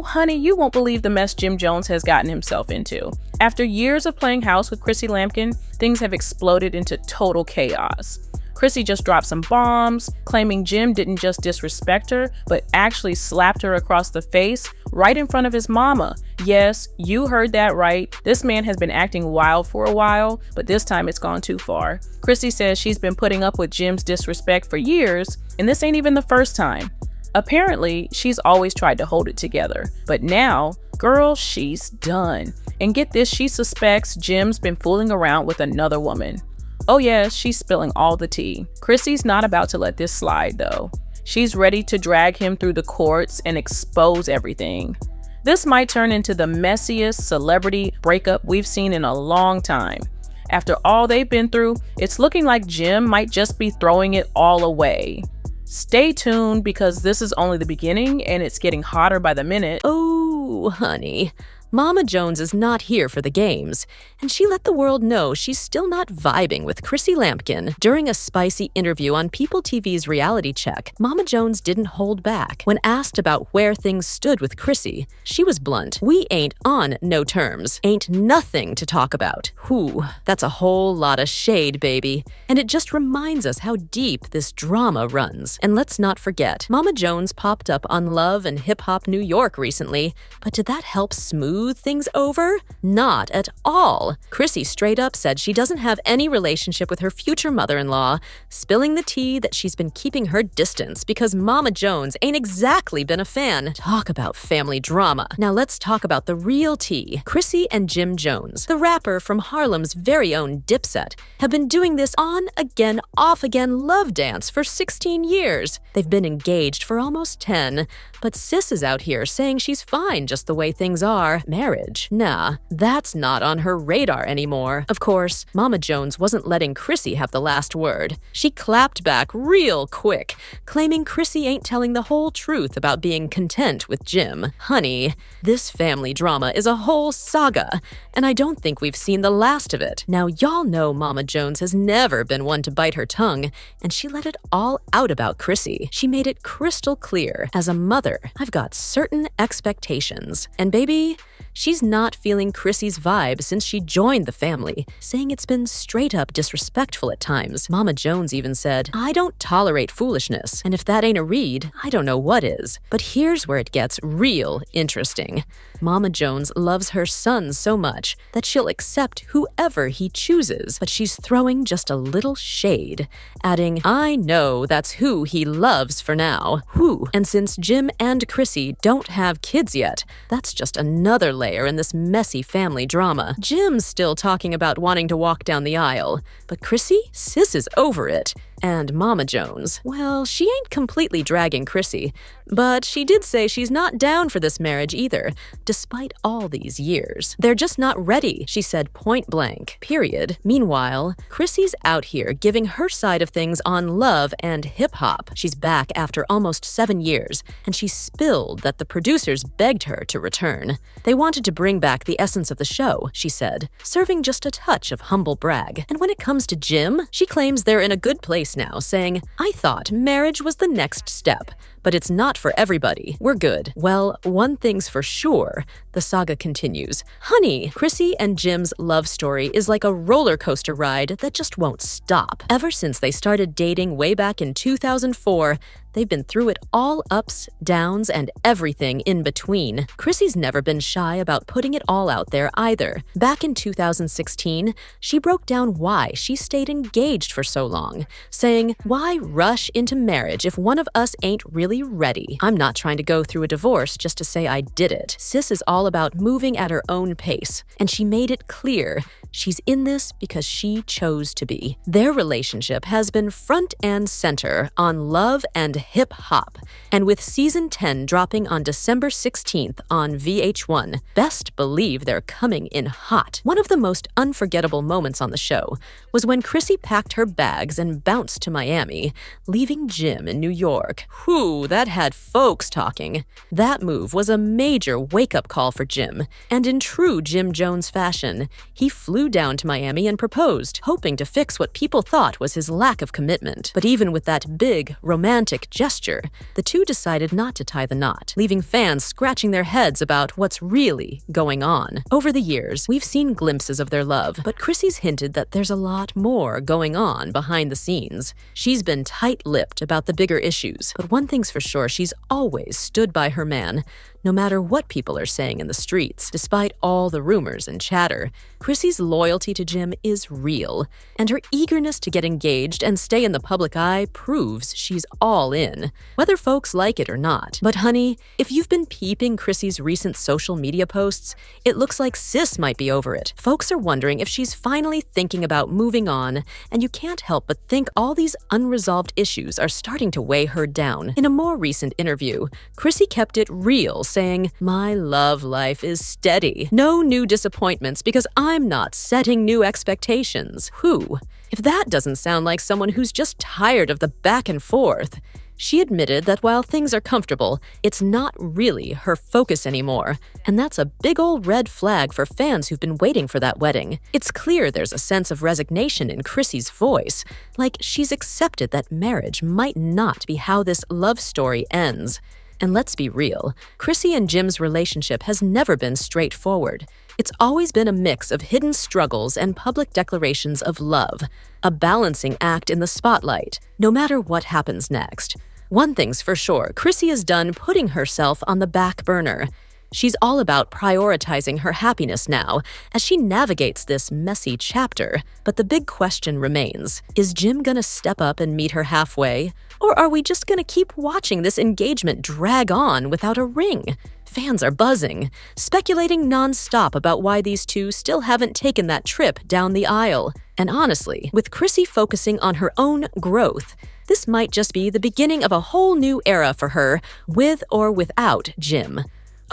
Oh, honey, you won't believe the mess Jim Jones has gotten himself into. After years of playing house with Chrissy Lampkin, things have exploded into total chaos. Chrissy just dropped some bombs, claiming Jim didn't just disrespect her, but actually slapped her across the face right in front of his mama. Yes, you heard that right. This man has been acting wild for a while, but this time it's gone too far. Chrissy says she's been putting up with Jim's disrespect for years, and this ain't even the first time. Apparently, she's always tried to hold it together, but now, girl, she's done. And get this, she suspects Jim's been fooling around with another woman. Oh yes, she's spilling all the tea. Chrissy's not about to let this slide though. She's ready to drag him through the courts and expose everything. This might turn into the messiest celebrity breakup we've seen in a long time. After all they've been through, it's looking like Jim might just be throwing it all away. Stay tuned because this is only the beginning and it's getting hotter by the minute. Oh, honey. Mama Jones is not here for the games, and she let the world know she's still not vibing with Chrissy Lampkin. During a spicy interview on People TV's Reality Check, Mama Jones didn't hold back. When asked about where things stood with Chrissy, she was blunt. We ain't on no terms. Ain't nothing to talk about. Whew, that's a whole lot of shade, baby. And it just reminds us how deep this drama runs. And let's not forget, Mama Jones popped up on Love and Hip Hop New York recently, but did that help smooth things over? Not at all. Chrissy straight up said she doesn't have any relationship with her future mother-in-law, spilling the tea that she's been keeping her distance because Mama Jones ain't exactly been a fan. Talk about family drama. Now let's talk about the real tea. Chrissy and Jim Jones, the rapper from Harlem's very own Dipset, have been doing this on-again, off-again love dance for 16 years. They've been engaged for almost 10, but Sis is out here saying she's fine just the way things are. Marriage? Nah, that's not on her radar anymore. Of course, Mama Jones wasn't letting Chrissy have the last word. She clapped back real quick, claiming Chrissy ain't telling the whole truth about being content with Jim. Honey, this family drama is a whole saga, and I don't think we've seen the last of it. Now, y'all know Mama Jones has never been one to bite her tongue, and she let it all out about Chrissy. She made it crystal clear, as a mother, I've got certain expectations. And baby, she's not feeling Chrissy's vibe since she joined the family, saying it's been straight up disrespectful at times. Mama Jones even said, I don't tolerate foolishness, and if that ain't a read, I don't know what is. But here's where it gets real interesting. Mama Jones loves her son so much that she'll accept whoever he chooses, but she's throwing just a little shade, adding, I know that's who he loves for now. Whew. And since Jim and Chrissy don't have kids yet, that's just another layer in this messy family drama. Jim's still talking about wanting to walk down the aisle, but Chrissy? Sis is over it. And Mama Jones, well, she ain't completely dragging Chrissy, but she did say she's not down for this marriage either, despite all these years. They're just not ready, she said point blank, period. Meanwhile, Chrissy's out here giving her side of things on Love and Hip Hop. She's back after almost 7 years, and she spilled that the producers begged her to return. They wanted to bring back the essence of the show, she said, serving just a touch of humble brag. And when it comes to Jim, she claims they're in a good place now, saying, I thought marriage was the next step, but it's not for everybody. We're good. Well, one thing's for sure, the saga continues. Honey, Chrissy and Jim's love story is like a roller coaster ride that just won't stop. Ever since they started dating way back in 2004, they've been through it all, ups, downs, and everything in between. Chrissy's never been shy about putting it all out there either. Back in 2016, she broke down why she stayed engaged for so long, saying, why rush into marriage if one of us ain't really ready? I'm not trying to go through a divorce just to say I did it. Sis is all about moving at her own pace, and she made it clear she's in this because she chose to be. Their relationship has been front and center on Love and Hip Hop, and with season 10 dropping on December 16th on VH1, best believe they're coming in hot. One of the most unforgettable moments on the show was when Chrissy packed her bags and bounced to Miami, leaving Jim in New York. Whew, that had folks talking. That move was a major wake-up call for Jim, and in true Jim Jones fashion, he flew down to Miami and proposed, hoping to fix what people thought was his lack of commitment. But even with that big, romantic gesture, the two decided not to tie the knot, leaving fans scratching their heads about what's really going on. Over the years, we've seen glimpses of their love, but Chrissy's hinted that there's a lot more going on behind the scenes. She's been tight-lipped about the bigger issues, but one thing's for sure, she's always stood by her man, no matter what people are saying in the streets. Despite all the rumors and chatter, Chrissy's loyalty to Jim is real, and her eagerness to get engaged and stay in the public eye proves she's all in, whether folks like it or not. But honey, if you've been peeping Chrissy's recent social media posts, it looks like sis might be over it. Folks are wondering if she's finally thinking about moving on, and you can't help but think all these unresolved issues are starting to weigh her down. In a more recent interview, Chrissy kept it real, saying, "My love life is steady. No new disappointments because I'm not setting new expectations." Whew. If that doesn't sound like someone who's just tired of the back and forth. She admitted that while things are comfortable, it's not really her focus anymore, and that's a big old red flag for fans who've been waiting for that wedding. It's clear there's a sense of resignation in Chrissy's voice, like she's accepted that marriage might not be how this love story ends. And let's be real, Chrissy and Jim's relationship has never been straightforward. It's always been a mix of hidden struggles and public declarations of love, a balancing act in the spotlight, no matter what happens next. One thing's for sure, Chrissy is done putting herself on the back burner. She's all about prioritizing her happiness now as she navigates this messy chapter. But the big question remains, is Jim gonna step up and meet her halfway? Or are we just gonna keep watching this engagement drag on without a ring? Fans are buzzing, speculating nonstop about why these two still haven't taken that trip down the aisle. And honestly, with Chrissy focusing on her own growth, this might just be the beginning of a whole new era for her, with or without Jim.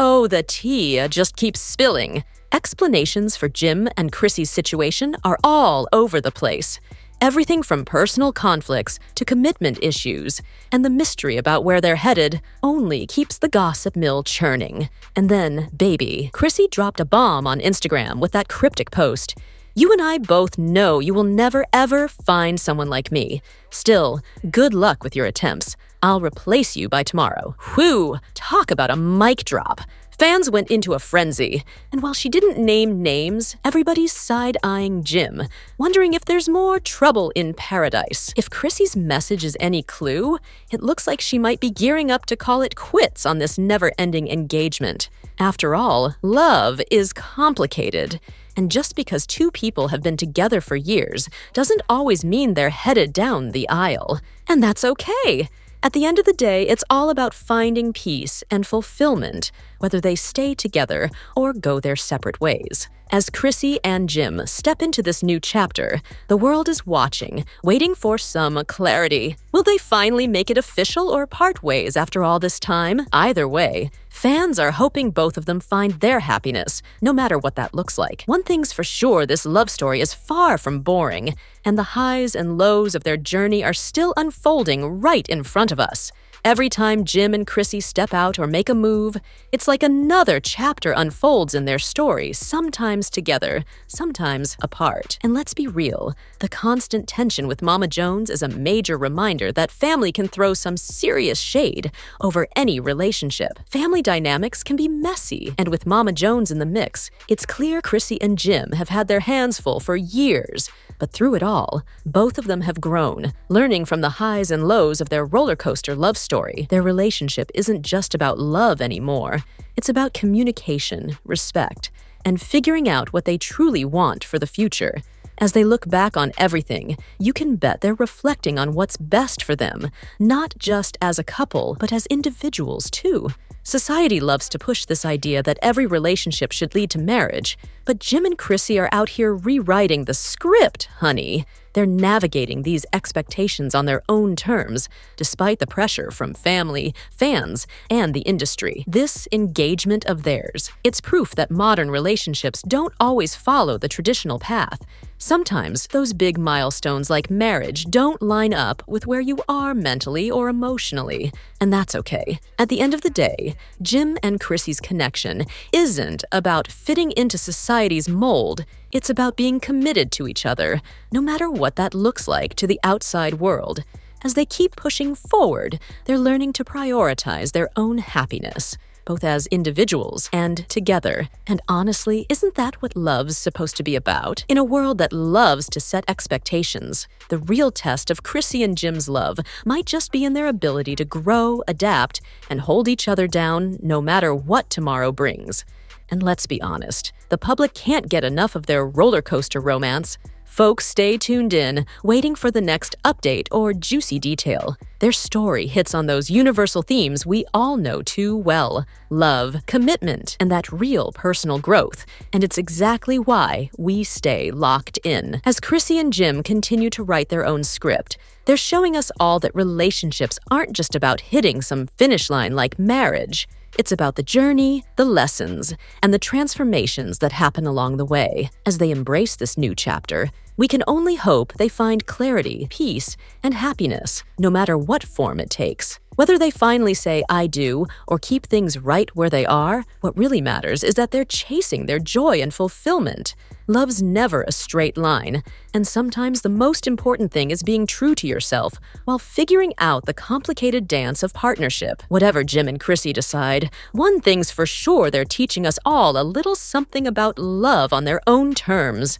Oh, the tea just keeps spilling. Explanations for Jim and Chrissy's situation are all over the place. Everything from personal conflicts to commitment issues, and the mystery about where they're headed only keeps the gossip mill churning. And then, baby, Chrissy dropped a bomb on Instagram with that cryptic post. "You and I both know you will never ever find someone like me. Still, good luck with your attempts. I'll replace you by tomorrow." Whew, talk about a mic drop. Fans went into a frenzy, and while she didn't name names, everybody's side-eyeing Jim, wondering if there's more trouble in paradise. If Chrissy's message is any clue, it looks like she might be gearing up to call it quits on this never-ending engagement. After all, love is complicated. And just because two people have been together for years doesn't always mean they're headed down the aisle. And that's okay. At the end of the day, it's all about finding peace and fulfillment, whether they stay together or go their separate ways. As Chrissy and Jim step into this new chapter, the world is watching, waiting for some clarity. Will they finally make it official or part ways after all this time? Either way, fans are hoping both of them find their happiness, no matter what that looks like. One thing's for sure, this love story is far from boring, and the highs and lows of their journey are still unfolding right in front of us. Every time Jim and Chrissy step out or make a move, it's like another chapter unfolds in their story, sometimes together, sometimes apart. And let's be real, the constant tension with Mama Jones is a major reminder that family can throw some serious shade over any relationship. Family dynamics can be messy, and with Mama Jones in the mix, it's clear Chrissy and Jim have had their hands full for years. But through it all, both of them have grown, learning from the highs and lows of their roller coaster love story. Their relationship isn't just about love anymore. It's about communication, respect, and figuring out what they truly want for the future. As they look back on everything, you can bet they're reflecting on what's best for them, not just as a couple, but as individuals too. Society loves to push this idea that every relationship should lead to marriage, but Jim and Chrissy are out here rewriting the script, honey. They're navigating these expectations on their own terms, despite the pressure from family, fans, and the industry. This engagement of theirs, it's proof that modern relationships don't always follow the traditional path. Sometimes those big milestones like marriage don't line up with where you are mentally or emotionally, and that's okay. At the end of the day, Jim and Chrissy's connection isn't about fitting into society's mold. It's about being committed to each other, no matter what that looks like to the outside world. As they keep pushing forward, they're learning to prioritize their own happiness, both as individuals and together. And honestly, isn't that what love's supposed to be about? In a world that loves to set expectations, the real test of Chrissy and Jim's love might just be in their ability to grow, adapt, and hold each other down no matter what tomorrow brings. And let's be honest, the public can't get enough of their roller coaster romance. Folks stay tuned in, waiting for the next update or juicy detail. Their story hits on those universal themes we all know too well: love, commitment, and that real personal growth. And it's exactly why we stay locked in. As Chrissy and Jim continue to write their own script, they're showing us all that relationships aren't just about hitting some finish line like marriage. It's about the journey, the lessons, and the transformations that happen along the way. As they embrace this new chapter, we can only hope they find clarity, peace, and happiness, no matter what form it takes. Whether they finally say, "I do," or keep things right where they are, what really matters is that they're chasing their joy and fulfillment. Love's never a straight line, and sometimes the most important thing is being true to yourself while figuring out the complicated dance of partnership. Whatever Jim and Chrissy decide, one thing's for sure: they're teaching us all a little something about love on their own terms.